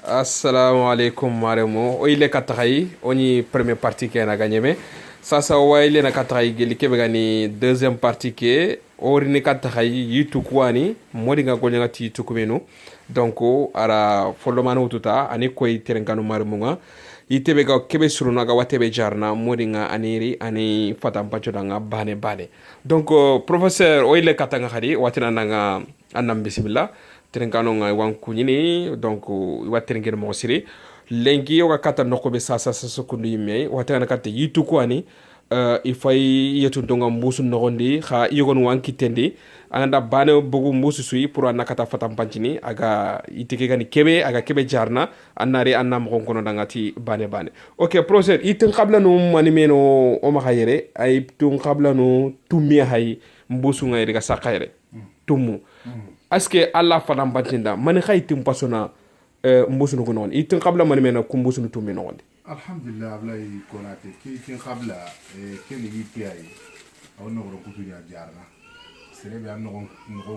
Assalamu alaikum maremo o ile katay oni première partie ke na gagné sasa wa ile na katay geli ke gani deuxième partie ke ori ni katay yitu kwani modi nga gonya ti tukumenu donc ara folomano tuta ani koy terenkanu maremo nga yitebe ga kebe suruna ga watebe jarna modi nga aniri ani fatam pachoda nga bane bane donc professeur o ile katanga khadi watina nga annam bismillah terenkano nga wan kunyini donc waterengere mo siri lengi yoga kata nokobe sasa kundu yime watana kata yitu kwani ifai yetu donga mbusu nogondi kha yogon wan kitendi anda bane bugu mbusu sui pour anakata fatam panchini aga itike gani kebe aga kebe jarna annari annam gonkono dangati bane bane ok procès itin qabla no mani meno o ma khayere ay tun qabla no tummi hay mbusu ngayre ga sakayre tumu aske alla fatam pancinda mani khaytim pasona mbusu no non itin qabla mani meno kum mbusu tummi no wonde alhamdulillah ablay konate ki qabla keni yipi ay awno ro kutunya jarna serebe am no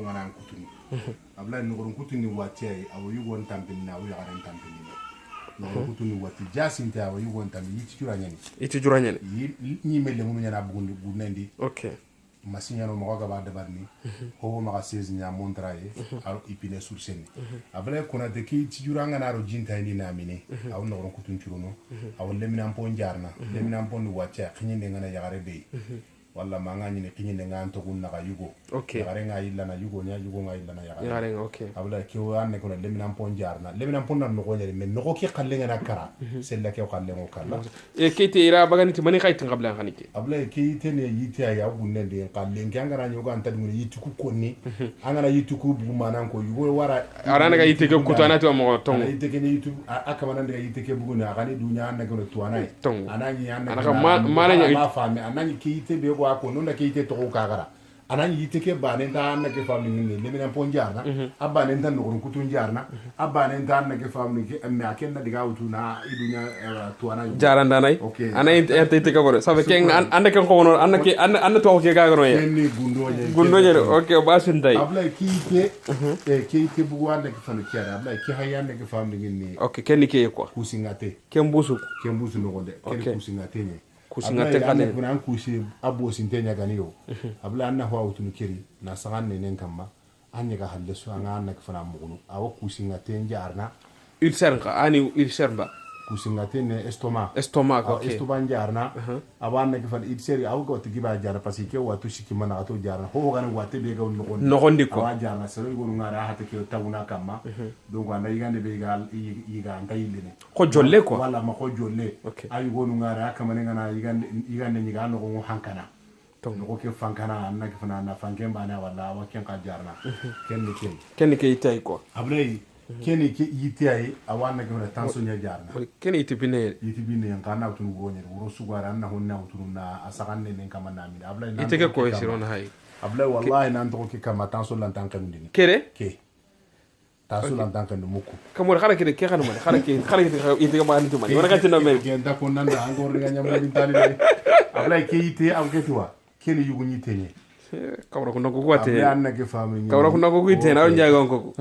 ngana kutuni ablay no ro kutuni wati ay awu yugon tampini awu yaran tampini no kutuni wati jasinta awu yugon tampini iti juranyani ni mele mu nyana bugundi okay masinyano mo ga ba dabarni ho ma ga 16 nya montraye aro ipine surseni abale kona de ki ti juranga na ro jinta ni na mine aw no ron kutun churuno aw lemina pon jarna lemina pon wacha khinyinde ngana yagare be walla ma ngani ne khinyinde ngan to gun na ga yugo yagare nga illa na yugo nya yugo nga illa na yagare okay abale ki wa ne ko lemina pon jarna lemina pon na no go nyere men no ki khalle ngana kara sella ke khalle ngo kala e kete ira bagani ti mani khaytin qabla khanike abale ki tene yiti ya gunne de khalle ngana nyogo anta dum yiti ku konni angana yiti ku bu manan ko yugo wara arana ga yiti ke kutana to mo tong yiti ke yiti akamana de yiti ke buguna akani dunya na ko tuana anani anaka mana ma fami anani ki yiti be ko ko nunda ki yiti to ko kagara anani yiti ke bane ta na ke fami ni le mina pon jarna abane tan no ko kutun jarna abane tan na ke fami ke me akenna diga utuna idunya tuana jaranda nay ana yiti ke gore sabe ken anda ken ko wono anda ke anda to ke ga gore ni gundoje okay ba sun tay abla ki ke bu wanda ke fami kiara abla ki hayande ke fami ni okay ken ni ke ko kusingate kembusu no gonde ken kusingate ni kusingate kale kuna kusi abo sintenya ganiyo abla anna ho awtunu kiri na sagan ne nen kamma anya ga halle so anga anna kfana mugunu awo kusingate njarna ulcer ani ulcer ba kusingate ne estomac okay estomac njarna abanna kfan ulcer awo go tigiba jarna parce que watu shikima na to jarna ho ga wate be ga no gondi ko awa jarna sero go ngara hata ke tawuna kamma donc anda yigande be gal yiga ngayilene ko jolle ko wala ma ko jolle ay go ngara kamane ngana yigande nyiga no go hankana no ko ke fankana anna kfana na fankemba na wala wa ken ka jarna ken ke itay ko ablay keni ke yitiay awana ke na tanso nya jarna keni itibine ngana utun gonya wuro sugara na honna utun na asaganne nen kama na mi abla na iteke ko esirona hay abla wallahi nan to ke kama tanso lan tankan ndini kere ke tanso lan tankan muku kamul khara ke khana man khara ke iteke ba ni tumani wana katina men ke nda ko nanda angor nga nyamna bin tali abla ke yiti am ke tuwa keni yugo nyitenye kawra ko nako wate anna ke fami kawra ko nako wite na nyaga ko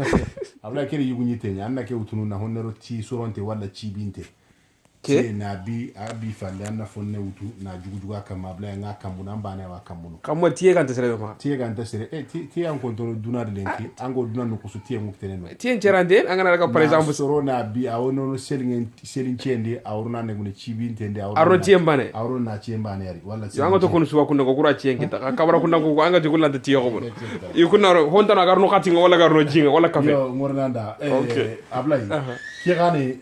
abla keni yugo nyitenye anna ke utunu na honnero ci soronte wala ci binte ke na bi abi falle anna fonne utu na jugujuga kama abla nga kambuna mbane wa kambuno kammo tiye kan tesere ma tiye kan tesere tiye an ko to duna de lenki ango duna no ko su tiye muktene no tiye cerande angana ka par exemple soro na bi awono no selin cende awruna ne mun ci binte de awro tiye mbane awro na tiye mbane yari wala yango to kono suwa kunna ko kura tiye kita kabara kunna ko anga to kullanta tiye ko bono ikunna honta na garno khatinga wala garno jinga wala kafe yo ngornanda abla ki gani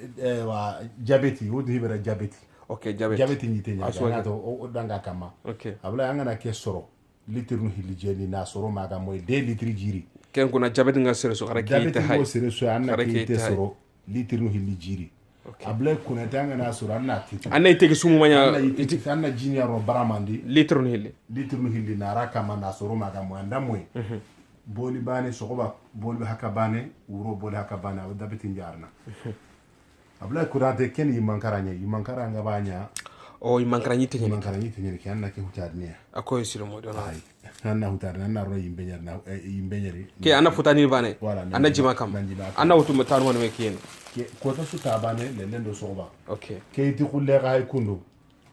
wa jabeti wodi hibera jabeti jabeti ni tenya na to o danga kama abla anga na ke soro litre no hilijeni na soro maga moy 2 litre jiri ken kuna jabeti nga sere so haraki te hay jabeti sere so anna ke te soro litre no hilijiri abla kuna tanga na soro anna titi anna iteke sumu manya itike anna junior ro baramandi litre no hili na raka na soro maga moy ndamoy boli bane sogoba boli haka bane wuro boli haka bane aw dabeti njarna abla kurate ken yimankara nga banya o imankara nyite nyene mankara nyite nyene ki anna ke hutadni akoy silo mo dona ay anna hutadni anna ro yimbeñar na yimbeñari ke anna futani bane Voilà, anna jima kam anna wutu mutanu wona me kien ko to su tabane le lendo soba okay ke iti khulle ga hay kundu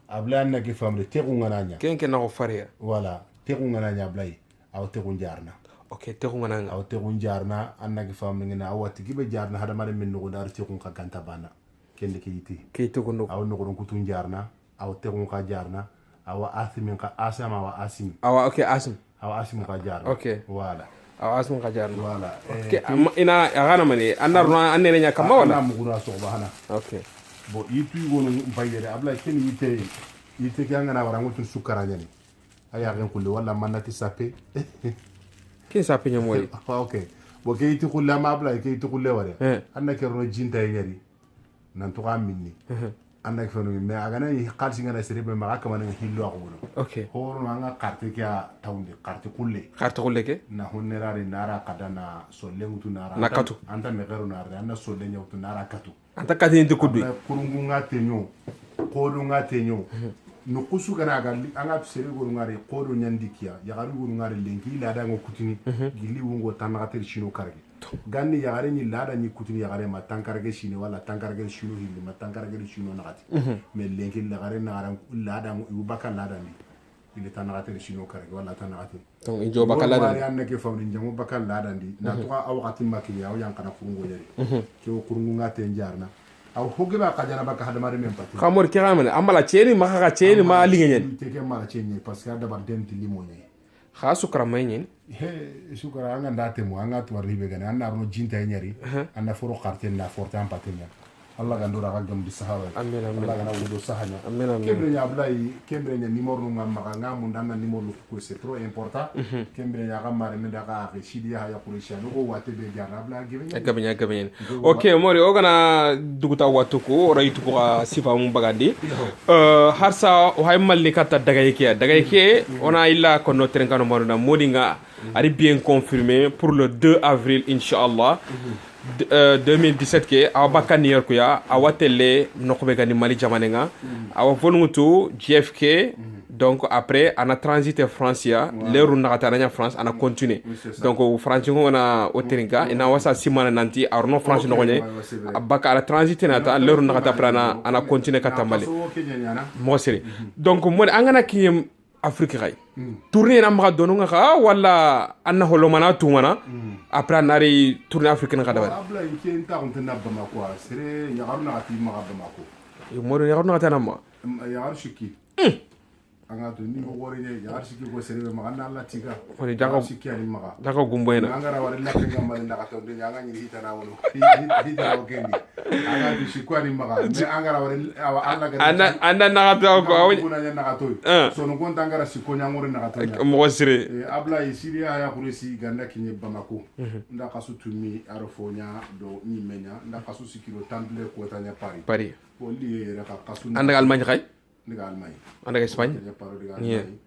abla anna ke famre te ku ngananya ken ken na ko faria voilà te ku ngananya ablay aw te ku jarna okay te ko ngana aw te ku jarna anna ke famre ngina awati gibe jarna hada mare min no dar te ku ka ganta bana ken ke yiti ke to ko no aw no ko kutun jarna aw te ku ka jarna awa asimin ka asama wa asim awa okay asim awa asim ka jarna okay voilà awa asim ka jarna voilà ke ina agana mani anna runa anne nya kama wala ana muguna so bahana okay bo yitu gono bayere abla ken yite ke ngana wara ngutun sukara nyani aya gen kulli wala manati sape ken sa penya moy okay bo ke yiti kulla ma abla ke yiti kulle ware anna ke rono jinta yari nan to minni anna ke fonu me agana yi khalsi ngana serebe ma ka man hillo akuno okay horo nga carte ke tawndi carte kulle ke na honnerari nara kadana solle ngutu nara na katu anta me gero nara anna solle nyawtu nara katu anta kati ndi kudu kurungu nga tenyo kodu nga tenyo no kusu kana ga anga sere go ngari kodu nyandikia ya garu go ngari lenki la da ngo kutini gili wongo tanaka ter shino karge ganni ya gare ni lada ni kutini ya gare ma tankarge shino wala tankarge shino hindi ma tankarge shino nakati me lenki la gare na ran lada ngo ubaka lada ni ile tanaka ter shino karge wala tanaka ter donc injo bakala da mari anne ke fawni njango bakal lada ndi na to a wakati makili aw yankana kurungo yari ke kurungo ngate njarna aw hogeba kadana baka hadamare men pati xamor ki xamane amala ceni ma xa ceni ma linga nyen te ke mala ceni parce que adabar denti limonye xa sukara may nyen he sukara anga ndate mo anga to ribe gane anna arno jinta nyari anna foro carte na forte am patenya Allah gandura ga gam di sahaba amin amin Allah gana wudo sahanya amin amin kembre nya ablay kembre nya numéro ngam maga ngam ndanna numéro ko c'est trop important kembre nya ga mare me daga ga shidi ya kurisha no go wate be ga abla gabenya okay mori ogana duguta watuko raytu ko sifa mum bagandi harsa o hay malli kata daga yake ona illa ko no trenkano morna modinga ari bien confirmé pour le 2 avril inchallah 2017 ke awa bakkan yer kuya awa tele nokobe gani mali jamanenga awa volungutu GFK donc après ana transité francia leru nakata nanya france ana continuer donc france ngona oteringa ina wasa simana nanti arno france no gonye abaka ala transité nata leru nakata prana ana continuer kata mali mo seri donc mo angana ki Afrique ray tourner na ma dono nga wala anna holomana tumana après nari tourner Afrique nga dawa abla yake ta on tana bama ko sere ya garuna ati ma bama ko mo ya garuna tana ma ya arshiki anga to ni ko gore ne ya arshiki ko sere ma anna Allah tiga woni daga shiki ani ma daga gumboyna anga ra wala la nga ma la to de anga ni hitana wono hitana o kendi anga di shiko ani ma me anga ra wala Allah ga anda na ta ko awni kuna nya na to so no gonta anga ra shiko nya ngore na to mo sire abla isiria ya kuresi ganda kinye bamako nda kasu tumi arofonya do nyimenya nda kasu sikiro tamble ko tanya Paris ko li re ka kasu anda Allemagne kay ndiga Allemagne anda Espagne ya paro diga Allemagne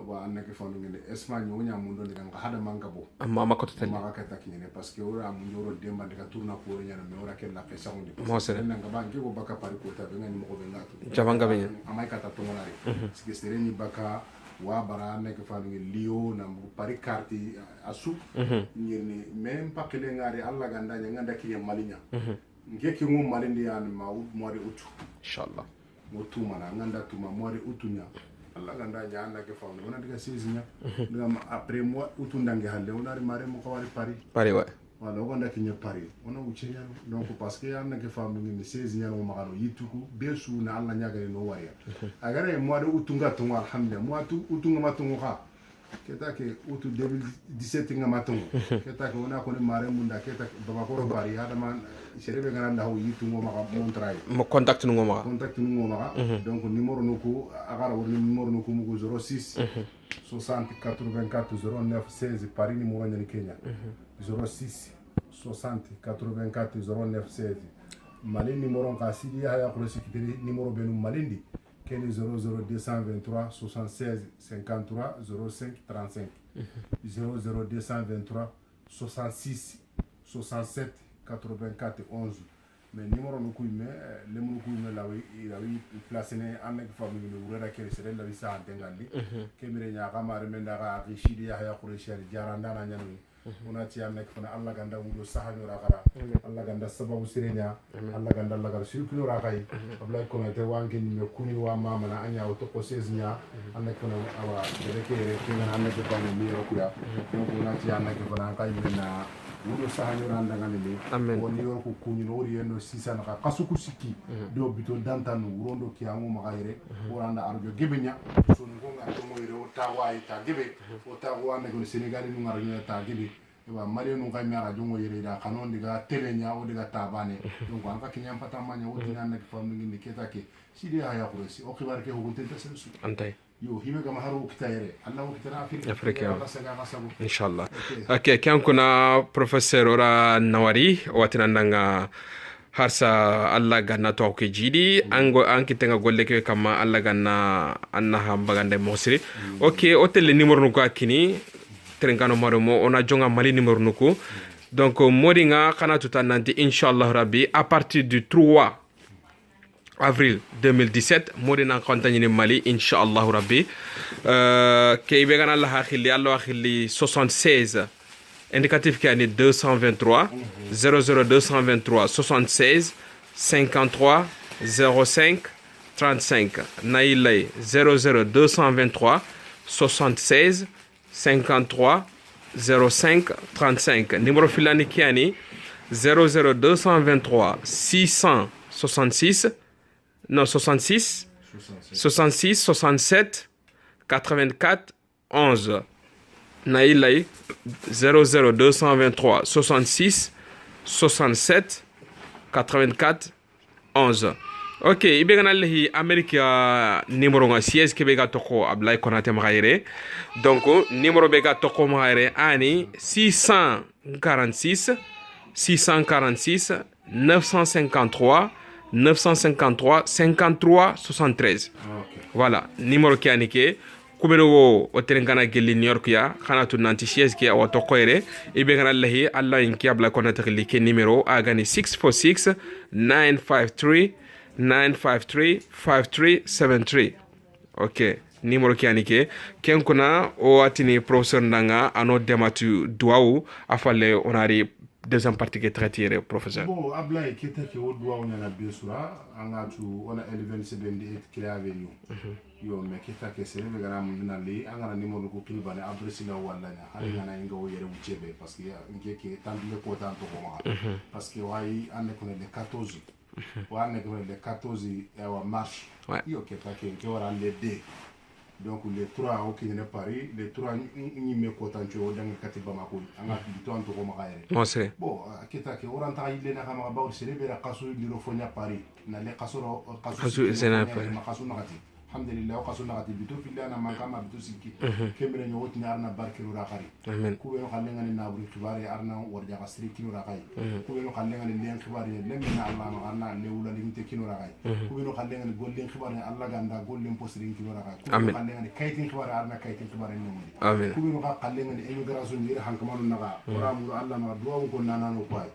wa annake fonu ngene Espagne wonya mundo ndiga hada mangabo amma ko tali ma ka ta kinye parce que ora mu joro demba ndiga tourna ko nyana me ora ken la pesa on mo sere nanga ba ngego baka Paris ko ta be ngani mo ko be ngatu jabanga be amay ka ta to ngari parce que sere ni baka wa bara nek fanu Lio na Paris carte asu nyirni même pas que les ngari Allah ganda nganda ki malinya ngeki ngum malindi an ma mori utu inshallah mo tuma na nganda tuma mori utunya Allah ganda nyanda ke fanu wona diga sezinya diga après moi utu ndange halle wona mare mo ko wari Paris wa wala wanda ki Paris wona uchenya donc parce que yanna ke fanu ni sezinya no magalo yituku besu na Allah nyaga no wari agare mo do utunga tunga alhamdulillah mo utunga matunga ha keta ke utu 2017 nga matunga keta ke wona ko ni mare munda keta baba ko Paris hada man serebe ngana ho yitungo maka montray mo contact nu ngoma donc numéro nuko agara woni numéro nuko mugo 06 60 84 09 16 Paris numéro nyani Kenya 06 60 84 09 16 Mali numéro ngasidi ya ko sikitiri numéro benu malindi keni 00223 76 53 05 35 00223 66 67 84 11 mais numéro no kuy me lemunu kuy me lawi place ne annek famille no wura kere sere lawi sa dengandi kemire nya kamare men daga rishidi ya quraysh jaranda na nyanu onati annek fana alla ganda wudo sahanyo rakara alla ganda sababu sirenya alla ganda alla gar circulo rakai abla ko mete wanke ni kuni wa mama na anya auto process nya annek fana awa de kere kinga annek fana mi rokuya donc onati annek fana kai na wudo sahanyo randa ngani woni yor ko kuni no wori no sisa na kasuku siki do bito dantanu wurondo kiango magaire woranda arjo gebenya so ngonga to moire o tawa ita gebe o tawa ne ko Senegal ni ngaro ni ta gebe wa mari no ga mera jongo yere da kanon diga telenya o diga tabane donc an ka kinyam patamanya o diga nek fammi ni ketake sidi aya kuresi o khibar ke hugunte tasensu antay yo hibe gama haru kitayere allah kitana afrika inshallah okay kan kuna professeur ora nawari watina nanga harsa alla ganna to ke jidi ango anki tenga golle ke kama alla ganna anna hambagande mosri okay hotel numéro no kini trenkano maromo ona jonga mali numéro nuko donc modinga kana tutananti inshallah rabbi à partir du 3 avril 2017 modina kontani mali inshallah rabbi ke ibegana la khili allah khili 76 indicatif qui est 223 00223 76 53 05 35 nailay 00223 76 53 05 35 numéro filani qui est 00223 666 non 66 66 67 84 11 nailay 00223 66 67 84 11 ok ibegana lehi amerika numéro nga siège kebega toko ablay konate magaire donc numéro bega toko magaire ani 646 646 953 953 53 73 voilà numéro qui anike kubero o terengana gelli New York ya khanatu nanti siège ki awa to koyre ibegana lahi allah inki abla konata ke numéro agani 646 953 953 5373 ok numéro ki anike ken kuna o atini professeur ndanga ano dematu duawu afale onari deuxième partie qui est traitée professeur bon abla qui était que au duawu na bien sura angatu ona L27 clave yo me kita ke sere be gara mun na li angana numéro ko kili bane adresse la wala nya hari ngana ngo yere wuchebe parce que ngeke tandile ko tanto ko ma parce que wai ande ko le 14 wa ande ko le 14 wa mars yo ke ta ke wara le d donc les 3 au Kenya Paris les 3 ni me ko tancho dang kati Bamako anga bito anto ko ma yere mo c'est bon kita ke wara ta ile na kama ba sere be ra kaso diro fonya Paris na le kaso c'est na kaso na kati alhamdulillah kaso na kati bito filana mankama bito sikki kemre nyot ni arna barkiru rakari ku be no xalle ngani na buri xibare arna warja gasri kinu rakai ku be no xalle ngani len xibare lemmi na allah ma arna lewula limite kinu rakai ku be no xalle ngani gollen xibare allah ganda gollen postrin kinu rakai ku be no xalle ngani kaytin xibare arna kaytin xibare nyamudi amen ku be no xalle ngani immigration ni hankamanu naga ramu allah ma duwa ko nanano kwai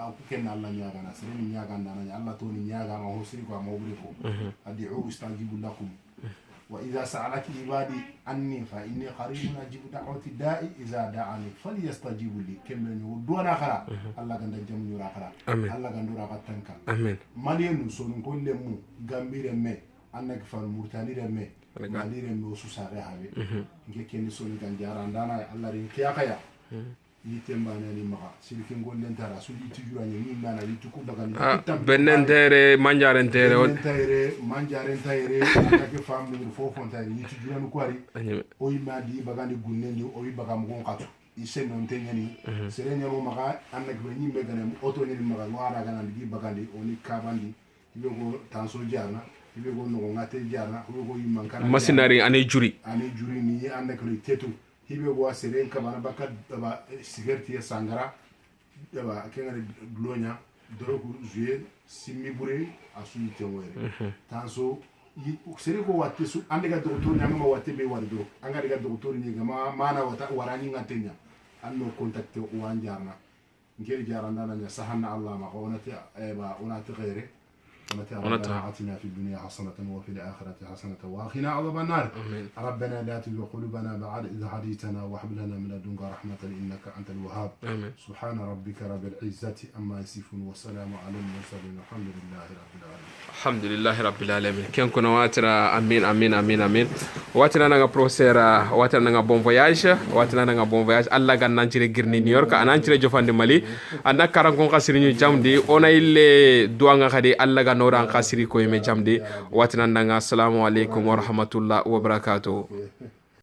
ku ken Allah nyaga na sere ni nyaga na Allah to ni nyaga ma hosiri ko ma wuri ko adi'u istajibu lakum wa idha sa'alaki ibadi anni fa inni qaribun ajibu da'wati da'i idha da'ani falyastajibu li kemen yo do na khara Allah ganda jam ñu ra khara Allah gandu ra tanka amen malienu so ko lemu gambire me anak fan murtani re me malire me su sare hawe nge ken so ni ganjara ndana Allah ri kiyakaya yitemba nani maka siliki ngolen tara su yiti jurani ni nana yitu ko bagani benen tere manjaren tere atake famu fofon tare yiti jurani ko ari o yimadi bagani gunnendi o yi bagam gon katu ise non tenyani sere nyaro maka anak be nyimbe ganem auto ni maka wara ganan di bagandi oni kabandi ibe go tanso jarna ibe go no ngate jarna ko go yimankana masinari ane juri ni anak le tetu hibe go seren kamana baka daba sigarti sangara daba kenga glonya doroku juer simmi bure asuni tewere tanso sere ko watte su ande ga docteur nyanga ma watte be wardo anga ga docteur ni ga mana wata warani ngatenya anno contacte o anjarna ngeri jarandana nya sahanna Allah ma qonati eba unati ghairi ربنا آتنا في الدنيا حسنة وفي الآخرة حسنة وقنا عذاب النار ربنا لا تزغ قلوبنا بعد إذ هديتنا وهب لنا من لدنك رحمة إنك أنت الوهاب سبحان ربك رب العزة عما يصفون وسلام على المرسلين الحمد لله رب العالمين الحمد لله رب العالمين كان كنا واتنا امين امين امين امين واتنا نغا بروفيسور واتنا نغا بون فواياج واتنا نغا بون فواياج الله غان نانتي غيرني نيويورك انا نانتي جوفاندي مالي انا كاران كون خاسري جامدي اون ايلي دوغا خدي الله غان نوران خاسري كوي مي جامدي واتنا نغا السلام عليكم ورحمه الله وبركاته